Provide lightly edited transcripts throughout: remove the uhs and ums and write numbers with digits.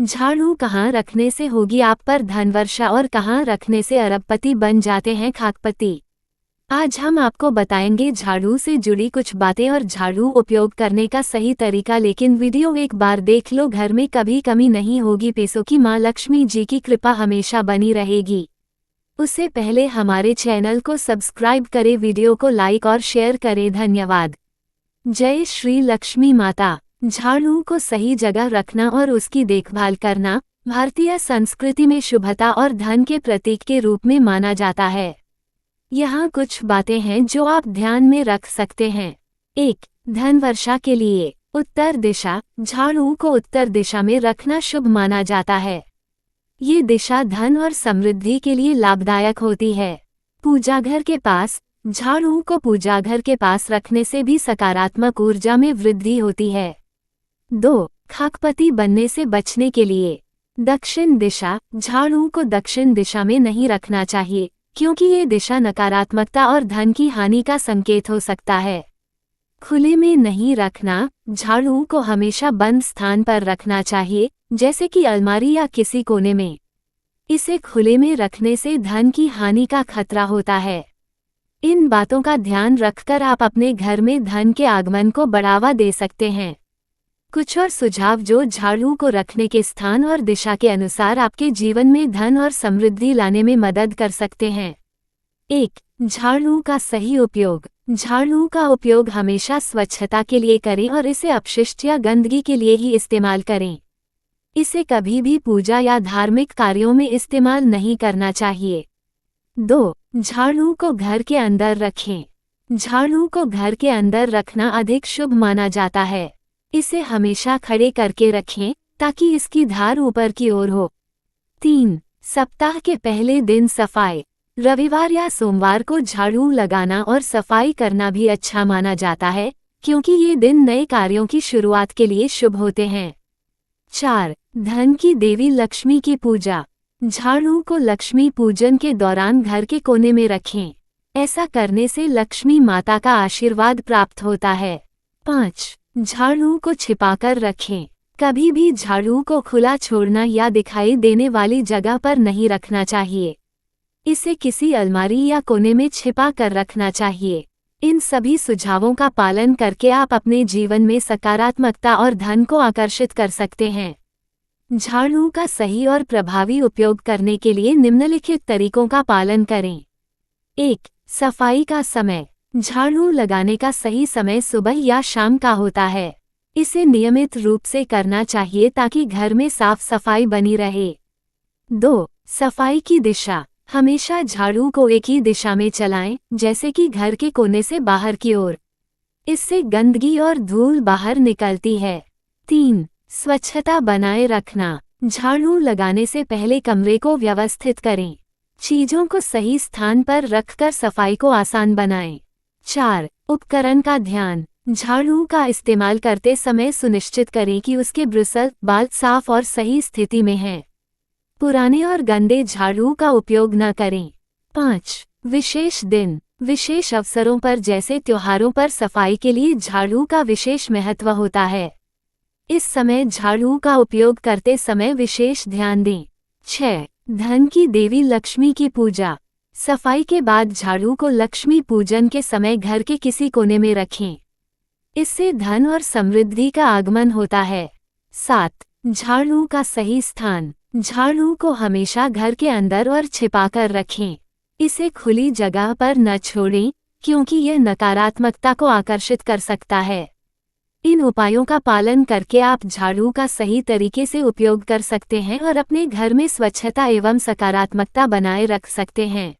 झाड़ू कहाँ रखने से होगी आप पर धन वर्षा और कहाँ रखने से अरबपति बन जाते हैं खाकपति। आज हम आपको बताएंगे झाड़ू से जुड़ी कुछ बातें और झाड़ू उपयोग करने का सही तरीका। लेकिन वीडियो एक बार देख लो, घर में कभी कमी नहीं होगी, पैसों की माँ लक्ष्मी जी की कृपा हमेशा बनी रहेगी। उससे पहले हमारे चैनल को सब्सक्राइब करें, वीडियो को लाइक और शेयर करें। धन्यवाद। जय श्री लक्ष्मी माता। झाड़ू को सही जगह रखना और उसकी देखभाल करना भारतीय संस्कृति में शुभता और धन के प्रतीक के रूप में माना जाता है। यहाँ कुछ बातें हैं जो आप ध्यान में रख सकते हैं। 1. धन वर्षा के लिए उत्तर दिशा। झाड़ू को उत्तर दिशा में रखना शुभ माना जाता है। ये दिशा धन और समृद्धि के लिए लाभदायक होती है। पूजा घर के पास। झाड़ू को पूजा घर के पास रखने से भी सकारात्मक ऊर्जा में वृद्धि होती है। 2. खाकपति बनने से बचने के लिए दक्षिण दिशा। झाड़ू को दक्षिण दिशा में नहीं रखना चाहिए, क्योंकि ये दिशा नकारात्मकता और धन की हानि का संकेत हो सकता है। खुले में नहीं रखना। झाड़ू को हमेशा बंद स्थान पर रखना चाहिए, जैसे कि अलमारी या किसी कोने में। इसे खुले में रखने से धन की हानि का खतरा होता है। इन बातों का ध्यान रखकर आप अपने घर में धन के आगमन को बढ़ावा दे सकते हैं। कुछ और सुझाव जो झाड़ू को रखने के स्थान और दिशा के अनुसार आपके जीवन में धन और समृद्धि लाने में मदद कर सकते हैं। 1. झाड़ू का सही उपयोग। झाड़ू का उपयोग हमेशा स्वच्छता के लिए करें और इसे अपशिष्ट या गंदगी के लिए ही इस्तेमाल करें। इसे कभी भी पूजा या धार्मिक कार्यों में इस्तेमाल नहीं करना चाहिए। 2. झाड़ू को घर के अंदर रखें। झाड़ू को घर के अंदर रखना अधिक शुभ माना जाता है। इसे हमेशा खड़े करके रखें ताकि इसकी धार ऊपर की ओर हो। 3. सप्ताह के पहले दिन सफाई। रविवार या सोमवार को झाड़ू लगाना और सफाई करना भी अच्छा माना जाता है, क्योंकि ये दिन नए कार्यों की शुरुआत के लिए शुभ होते हैं। 4. धन की देवी लक्ष्मी की पूजा। झाड़ू को लक्ष्मी पूजन के दौरान घर के कोने में रखें। ऐसा करने से लक्ष्मी माता का आशीर्वाद प्राप्त होता है। 5. झाड़ू को छिपाकर रखें। कभी भी झाड़ू को खुला छोड़ना या दिखाई देने वाली जगह पर नहीं रखना चाहिए। इसे किसी अलमारी या कोने में छिपा कर रखना चाहिए। इन सभी सुझावों का पालन करके आप अपने जीवन में सकारात्मकता और धन को आकर्षित कर सकते हैं। झाड़ू का सही और प्रभावी उपयोग करने के लिए निम्नलिखित तरीकों का पालन करें। 1. सफाई का समय। झाड़ू लगाने का सही समय सुबह या शाम का होता है। इसे नियमित रूप से करना चाहिए ताकि घर में साफ सफाई बनी रहे। 2. सफाई की दिशा। हमेशा झाड़ू को एक ही दिशा में चलाएं, जैसे कि घर के कोने से बाहर की ओर। इससे गंदगी और धूल बाहर निकलती है। 3. स्वच्छता बनाए रखना। झाड़ू लगाने से पहले कमरे को व्यवस्थित करें। चीजों को सही स्थान पर रखकर सफाई को आसान बनाएं। 4. उपकरण का ध्यान। झाड़ू का इस्तेमाल करते समय सुनिश्चित करें कि उसके ब्रिसल बाल साफ और सही स्थिति में हैं। पुराने और गंदे झाड़ू का उपयोग न करें। 5. विशेष दिन। विशेष अवसरों पर जैसे त्योहारों पर सफाई के लिए झाड़ू का विशेष महत्व होता है। इस समय झाड़ू का उपयोग करते समय विशेष ध्यान दें। 6. धन की देवी लक्ष्मी की पूजा। सफाई के बाद झाड़ू को लक्ष्मी पूजन के समय घर के किसी कोने में रखें। इससे धन और समृद्धि का आगमन होता है। 7. झाड़ू का सही स्थान। झाड़ू को हमेशा घर के अंदर और छिपाकर रखें। इसे खुली जगह पर न छोड़ें, क्योंकि यह नकारात्मकता को आकर्षित कर सकता है। इन उपायों का पालन करके आप झाड़ू का सही तरीके से उपयोग कर सकते हैं और अपने घर में स्वच्छता एवं सकारात्मकता बनाए रख सकते हैं।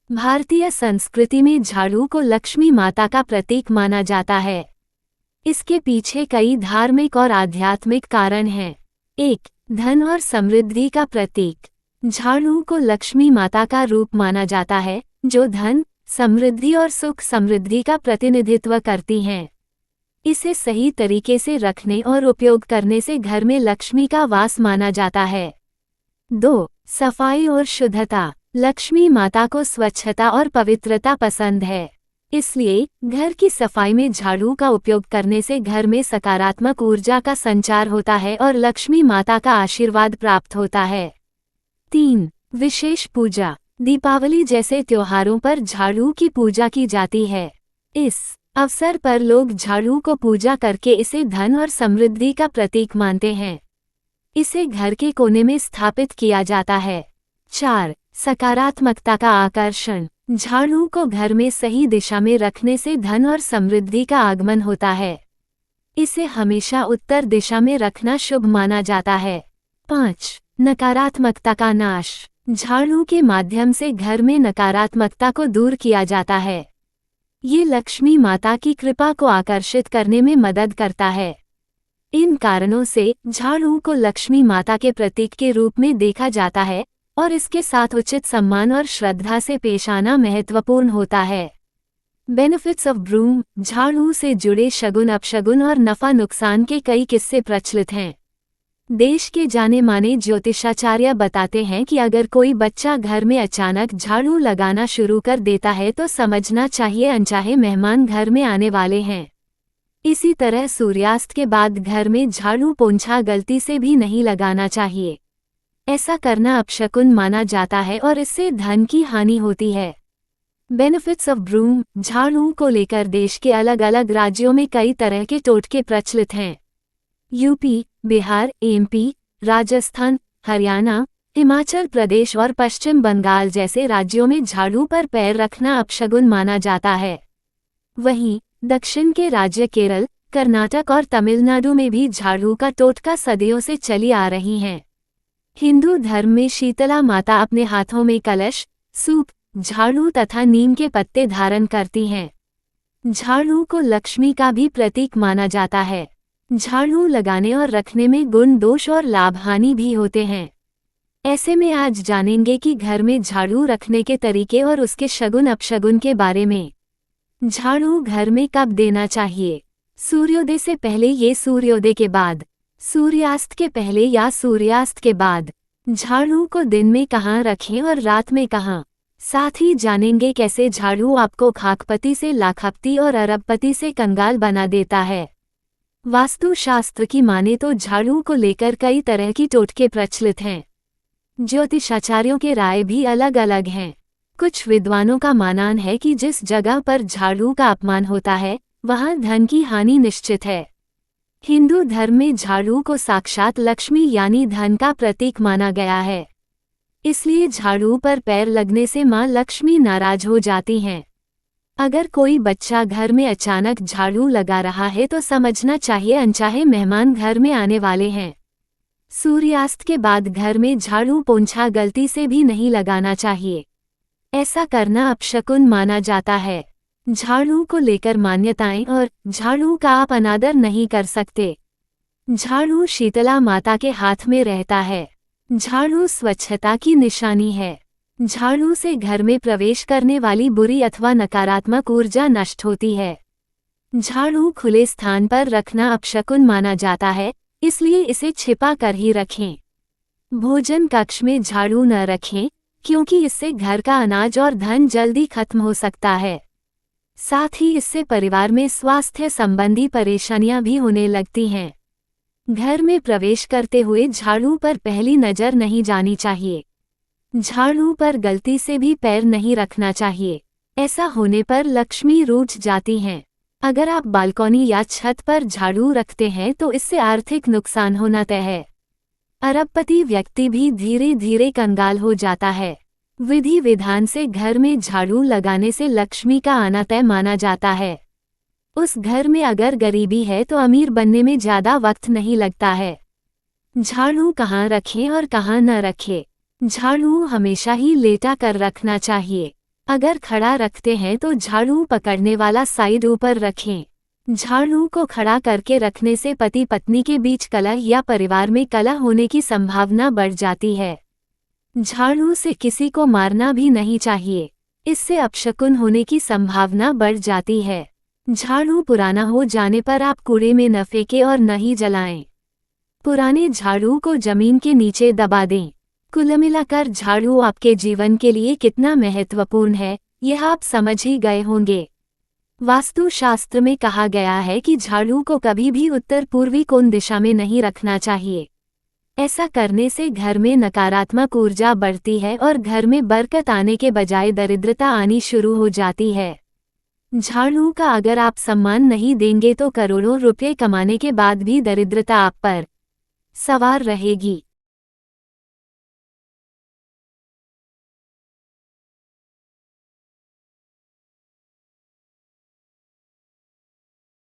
भारतीय संस्कृति में झाड़ू को लक्ष्मी माता का प्रतीक माना जाता है। इसके पीछे कई धार्मिक और आध्यात्मिक कारण हैं। 1. धन और समृद्धि का प्रतीक। झाड़ू को लक्ष्मी माता का रूप माना जाता है, जो धन, समृद्धि और सुख समृद्धि का प्रतिनिधित्व करती हैं। इसे सही तरीके से रखने और उपयोग करने से घर में लक्ष्मी का वास माना जाता है। 2. सफाई और शुद्धता। लक्ष्मी माता को स्वच्छता और पवित्रता पसंद है। इसलिए घर की सफाई में झाड़ू का उपयोग करने से घर में सकारात्मक ऊर्जा का संचार होता है और लक्ष्मी माता का आशीर्वाद प्राप्त होता है। 3. विशेष पूजा। दीपावली जैसे त्योहारों पर झाड़ू की पूजा की जाती है। इस अवसर पर लोग झाड़ू को पूजा करके इसे धन और समृद्धि का प्रतीक मानते हैं। इसे घर के कोने में स्थापित किया जाता है। 4. सकारात्मकता का आकर्षण। झाड़ू को घर में सही दिशा में रखने से धन और समृद्धि का आगमन होता है। इसे हमेशा उत्तर दिशा में रखना शुभ माना जाता है। 5. नकारात्मकता का नाश। झाड़ू के माध्यम से घर में नकारात्मकता को दूर किया जाता है। ये लक्ष्मी माता की कृपा को आकर्षित करने में मदद करता है। इन कारणों से झाड़ू को लक्ष्मी माता के प्रतीक के रूप में देखा जाता है और इसके साथ उचित सम्मान और श्रद्धा से पेश आना महत्वपूर्ण होता है। Benefits of broom. झाड़ू से जुड़े शगुन अपशगुन और नफा नुकसान के कई किस्से प्रचलित हैं। देश के जाने माने ज्योतिषाचार्य बताते हैं कि अगर कोई बच्चा घर में अचानक झाड़ू लगाना शुरू कर देता है तो समझना चाहिए अनचाहे मेहमान घर में आने वाले हैं। इसी तरह सूर्यास्त के बाद घर में झाड़ू पोंछा गलती से भी नहीं लगाना चाहिए। ऐसा करना अपशकुन माना जाता है और इससे धन की हानि होती है। Benefits of broom. झाड़ू को लेकर देश के अलग अलग राज्यों में कई तरह के टोटके प्रचलित हैं। यूपी, बिहार, एमपी, राजस्थान, हरियाणा, हिमाचल प्रदेश और पश्चिम बंगाल जैसे राज्यों में झाड़ू पर पैर रखना अपशगुन माना जाता है। वहीं दक्षिण के राज्य केरल, कर्नाटक और तमिलनाडु में भी झाड़ू का टोटका सदियों से चली आ रही हैं। हिंदू धर्म में शीतला माता अपने हाथों में कलश, सूप, झाड़ू तथा नीम के पत्ते धारण करती हैं। झाड़ू को लक्ष्मी का भी प्रतीक माना जाता है। झाड़ू लगाने और रखने में गुण दोष और लाभ हानि भी होते हैं। ऐसे में आज जानेंगे कि घर में झाड़ू रखने के तरीके और उसके शगुन अपशगुन के बारे में। झाड़ू घर में कब देना चाहिए? सूर्योदय से पहले या सूर्योदय के बाद, सूर्यास्त के पहले या सूर्यास्त के बाद। झाड़ू को दिन में कहाँ रखें और रात में कहाँ। साथ ही जानेंगे कैसे झाड़ू आपको खाकपति से लाखपति और अरबपति से कंगाल बना देता है। वास्तुशास्त्र की माने तो झाड़ू को लेकर कई तरह की टोटके प्रचलित हैं। ज्योतिषाचार्यों के राय भी अलग अलग हैं। कुछ विद्वानों का मानना है कि जिस जगह पर झाड़ू का अपमान होता है वहां धन की हानि निश्चित है। हिंदू धर्म में झाड़ू को साक्षात लक्ष्मी यानी धन का प्रतीक माना गया है। इसलिए झाड़ू पर पैर लगने से मां लक्ष्मी नाराज हो जाती हैं। अगर कोई बच्चा घर में अचानक झाड़ू लगा रहा है तो समझना चाहिए अनचाहे मेहमान घर में आने वाले हैं। सूर्यास्त के बाद घर में झाड़ू पोंछा गलती से भी नहीं लगाना चाहिए। ऐसा करना अपशकुन माना जाता है। झाड़ू को लेकर मान्यताएं और झाड़ू का आप अनादर नहीं कर सकते। झाड़ू शीतला माता के हाथ में रहता है। झाड़ू स्वच्छता की निशानी है। झाड़ू से घर में प्रवेश करने वाली बुरी अथवा नकारात्मक ऊर्जा नष्ट होती है। झाड़ू खुले स्थान पर रखना अपशकुन माना जाता है, इसलिए इसे छिपा कर ही रखें। भोजन कक्ष में झाड़ू न रखें, क्योंकि इससे घर का अनाज और धन जल्दी खत्म हो सकता है। साथ ही इससे परिवार में स्वास्थ्य संबंधी परेशानियां भी होने लगती हैं। घर में प्रवेश करते हुए झाड़ू पर पहली नज़र नहीं जानी चाहिए। झाड़ू पर गलती से भी पैर नहीं रखना चाहिए। ऐसा होने पर लक्ष्मी रूठ जाती हैं। अगर आप बालकनी या छत पर झाड़ू रखते हैं तो इससे आर्थिक नुकसान होना तय है। अरबपति व्यक्ति भी धीरे धीरे कंगाल हो जाता है। विधि विधान से घर में झाड़ू लगाने से लक्ष्मी का आना तय माना जाता है। उस घर में अगर गरीबी है तो अमीर बनने में ज़्यादा वक्त नहीं लगता है। झाड़ू कहाँ रखें और कहाँ न रखें? झाड़ू हमेशा ही लेटा कर रखना चाहिए। अगर खड़ा रखते हैं तो झाड़ू पकड़ने वाला साइड ऊपर रखें। झाड़ू को खड़ा करके रखने से पति पत्नी के बीच कलह या परिवार में कलह होने की संभावना बढ़ जाती है। झाड़ू से किसी को मारना भी नहीं चाहिए, इससे अपशकुन होने की संभावना बढ़ जाती है। झाड़ू पुराना हो जाने पर आप कूड़े में न फेंकें और न ही जलाएं। पुराने झाड़ू को जमीन के नीचे दबा दें। कुल मिलाकर झाड़ू आपके जीवन के लिए कितना महत्वपूर्ण है, यह आप समझ ही गए होंगे। वास्तु शास्त्र में कहा गया है कि झाड़ू को कभी भी उत्तर पूर्वी कोण दिशा में नहीं रखना चाहिए। ऐसा करने से घर में नकारात्मक ऊर्जा बढ़ती है और घर में बरकत आने के बजाय दरिद्रता आनी शुरू हो जाती है। झाड़ू का अगर आप सम्मान नहीं देंगे तो करोड़ों रुपए कमाने के बाद भी दरिद्रता आप पर सवार रहेगी।